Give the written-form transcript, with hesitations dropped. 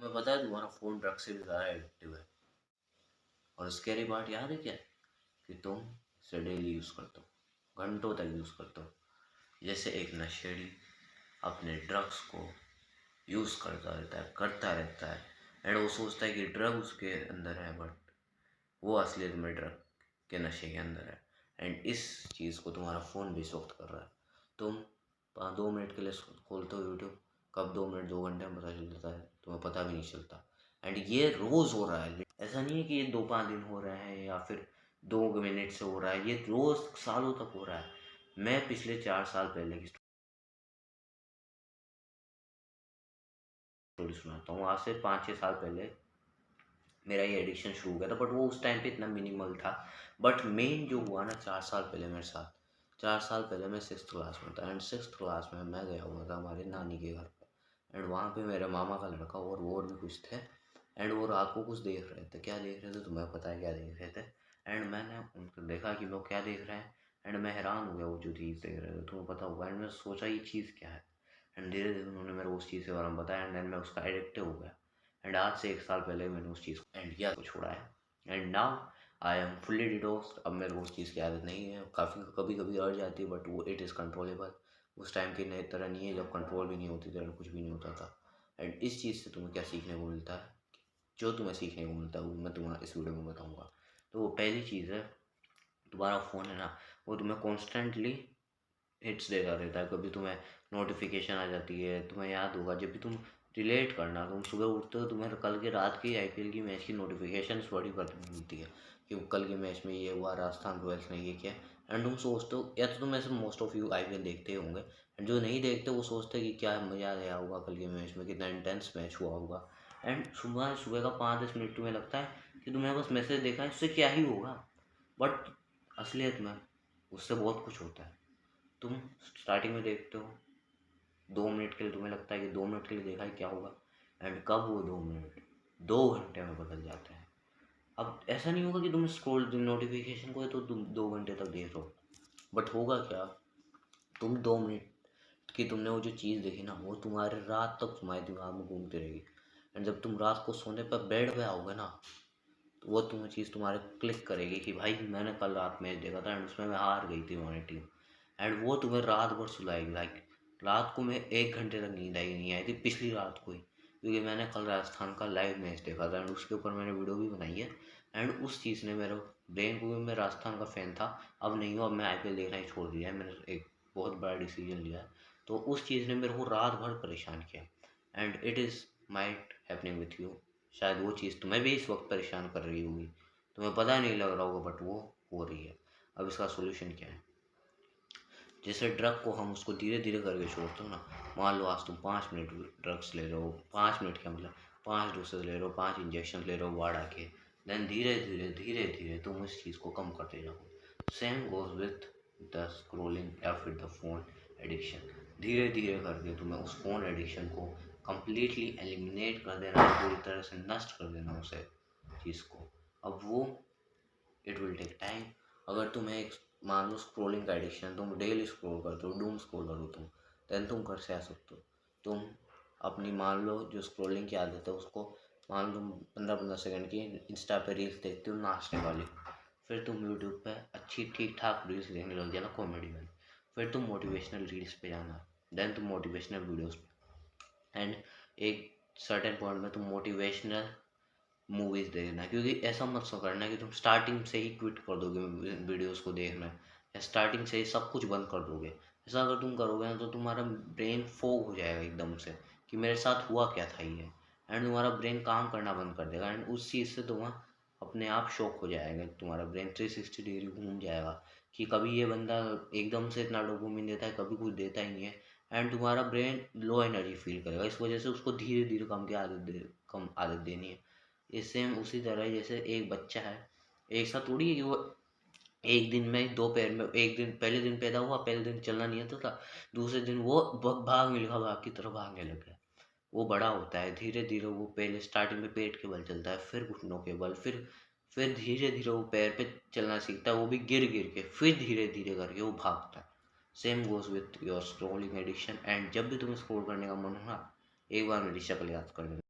तुम्हें पता है तुम्हारा फ़ोन ड्रग से भी ज़्यादा एडिक्टिव है। और स्कैरी पार्ट याद है क्या है? कि तुम इसे डेली यूज़ करते हो, घंटों तक यूज़ करते हो। जैसे एक नशेड़ी अपने ड्रग्स को यूज़ करता रहता है एंड वो सोचता है कि ड्रग उसके अंदर है, बट वो असलियत में ड्रग के नशे के अंदर है। एंड इस चीज़ को तुम्हारा फ़ोन भी इस वक्त कर रहा है। तुम 2 मिनट के लिए खोलते हो यूट्यूब, कब 2 मिनट 2 घंटे में पता चल जाता है, तुम्हें पता भी नहीं चलता। एंड ये रोज़ हो रहा है, ऐसा नहीं है कि ये 2-5 दिन हो रहे हैं या फिर 2 मिनट से हो रहा है, ये रोज़ सालों तक हो रहा है। मैं पिछले 4 साल पहले की स्टोरी सुनाता हूँ। आज से 5-6 साल पहले मेरा ये एडिक्शन शुरू हो गया था, बट वो उस टाइम पे इतना मिनिमल था। बट मेन जो हुआ ना 4 साल पहले मेरे साथ, 4 साल पहले मैं 6th क्लास में था एंड 6th क्लास में मैं गया हुआ था हमारे नानी के घर पर। एंड वहाँ पे मेरे मामा का लड़का और वो और भी कुछ थे। एंड वो रात को कुछ देख रहे थे। क्या देख रहे थे तुम्हें पता है क्या देख रहे थे? एंड मैंने उनको देखा कि वो क्या देख रहे हैं। एंड मैं हैरान हो गया वो जो चीज़ देख रहे थे, तुम्हें पता होगा। एंड मैं सोचा ये चीज़ क्या है। एंड धीरे धीरे उन्होंने मेरे को उस चीज़ के बारे में बताया एंड देन मैं उसका एडिक्टिव हो गया। एंड आज से 1 साल पहले मैंने उस चीज़ को एंड किया को छोड़ा है। And now I am fully detoxed. अब मेरे को उस चीज़ की आदत नहीं है। काफ़ी कभी कभी अड़ जाती है, बट वो इट इज़ कंट्रोलेबल। उस टाइम की नई तरह नहीं है जब कंट्रोल भी नहीं होती थी और कुछ भी नहीं होता था। एंड इस चीज़ से तुम्हें क्या सीखने को मिलता है? जो तुम्हें सीखने को मिलता है वो मैं तुम्हें इस वीडियो में बताऊंगा। तो पहली चीज़ है, तुम्हारा फ़ोन है ना, वो तुम्हें कॉन्स्टेंटली हिट्स देता रहता है। कभी तुम्हें नोटिफिकेशन आ जाती है। तुम्हें याद होगा जब भी तुम रिलेट करना, तुम सुबह उठते हो तुम्हें कल के रात की आईपीएल की मैच की नोटिफिकेशन बड़ी मिलती है कि कल के मैच में ये हुआ, राजस्थान रॉयल्स ने ये किया। एंड तुम सोचते हो, या तो तुम ऐसे मोस्ट ऑफ यू आईपीएल देखते होंगे, एंड जो नहीं देखते वो सोचते हैं कि क्या मज़ा आया होगा कल के मैच में, कितना इंटेंस मैच हुआ होगा। एंड सुबह सुबह का 5-10 मिनट तुम्हें लगता है कि तुम्हें बस मैसेज देखा है, उससे क्या ही होगा। बट असलियत में उससे बहुत कुछ होता है। तुम स्टार्टिंग में देखते हो 2 मिनट के लिए, तुम्हें लगता है कि 2 मिनट के लिए देखा है क्या होगा। एंड कब वो 2 मिनट 2 घंटे में बदल जाते हैं। अब ऐसा नहीं होगा कि तुम स्क्रॉल नोटिफिकेशन को है तो तुम 2 घंटे तक देख रहे हो, बट होगा क्या, तुम 2 मिनट की तुमने वो जो चीज़ देखी ना, वो तुम्हारे रात तक तुम्हारे दिमाग में घूमती रहेगी। एंड जब तुम रात को सोने पर बेड पे आओगे ना, तो वो तुम्हें चीज़ तुम्हारे क्लिक करेगी कि भाई मैंने कल रात मैच देखा था एंड उसमें मैं हार गई थी हमारी टीम। एंड वो तुम्हें रात भर सुलाएगी। लाइक रात को मैं 1 घंटे तक नींद आई नहीं आई थी पिछली रात को ही, क्योंकि मैंने कल राजस्थान का लाइव मैच देखा था एंड उसके ऊपर मैंने वीडियो भी बनाई है। एंड उस चीज़ ने मेरे ब्रेन को भी, मैं राजस्थान का फ़ैन था, अब नहीं हूँ। अब मैं आईपीएल देखना ही छोड़ दिया है। मैंने एक बहुत बड़ा डिसीजन लिया है। तो उस चीज़ ने मेरे को रात भर परेशान किया। And it is might happening with you. शायद वो चीज़ तुम्हें भी इस वक्त परेशान कर रही होगी, तुम्हें पता नहीं लग रहा होगा, बट वो हो रही है। अब इसका सोल्यूशन क्या है? जैसे ड्रग को हम उसको धीरे धीरे करके छोड़ते हो ना। मान लो आज तुम 5 मिनट ड्रग्स ले रहे हो, 5 मिनट क्या मतलब 5 डोसेज ले रहे हो, 5 इंजेक्शन ले रहे हो वाड़ा के। देन धीरे धीरे तुम इस चीज़ को कम करते जाओ। Same goes with the scrolling या फिर द फोन एडिक्शन। धीरे धीरे करके तुम्हें उस फोन एडिक्शन को कम्प्लीटली एलिमिनेट कर देना है, पूरी तरह से नष्ट कर देना उसे चीज़ को। अब वो इट विल टेक टाइम। अगर तुम्हें एक मान लो स्क्रोलिंग का एडिक्शन, तुम डेली स्क्रोल करते हो, डूम स्क्रोल करो तुम, देन तुम कर से आ सकते हो। तुम अपनी मान लो जो स्क्रोलिंग की आदत है उसको, मान लो 15-15 सेकंड की इंस्टा पे रील्स देखते हो नाचने वाली, फिर तुम यूट्यूब पे अच्छी ठीक ठाक रील्स देखने लग जाना कॉमेडी में, फिर तुम मोटिवेशनल रील्स पे जाना, देन तुम मोटिवेशनल वीडियोस पे, एंड एक सर्टेन पॉइंट में तुम मोटिवेशनल मूवीज़ देखना। क्योंकि ऐसा मत सो करना कि तुम स्टार्टिंग से ही क्विट कर दोगे वीडियोस को देखना, या स्टार्टिंग से ही सब कुछ बंद कर दोगे। ऐसा अगर तुम करोगे ना तो तुम्हारा ब्रेन फोग हो जाएगा एकदम से कि मेरे साथ हुआ क्या था ये। एंड तुम्हारा ब्रेन काम करना बंद कर देगा एंड उस चीज़ से तुम्हारा अपने आप शॉक हो जाएगा। तुम्हारा ब्रेन 360 डिग्री घूम जाएगा कि कभी ये बंदा एकदम से इतना डोपामिन देता है, कभी कुछ देता ही नहीं है। एंड तुम्हारा ब्रेन लो एनर्जी फील करेगा। इस वजह से उसको धीरे धीरे कम आदत देनी है। ये सेम उसी तरह है जैसे एक बच्चा है, एक साथ थोड़ी है कि वो एक दिन में 2 पैर में, एक दिन पहले दिन पैदा हुआ, पहले दिन चलना नहीं आता था, दूसरे दिन वो भाग मिल्खा भाग की तरह भागने लग गया। वो बड़ा होता है धीरे धीरे। वो पहले स्टार्टिंग में पेट के बल चलता है, फिर घुटनों के बल, फिर धीरे धीरे वो पैर पे चलना सीखता है, वो भी गिर गिर के, फिर धीरे धीरे करके वो भागता है। Same goes with your scrolling addiction. And जब भी तुम्हें स्क्रोल करने का मन हो ना, एक बार मेरी शक्ल याद कर लेना।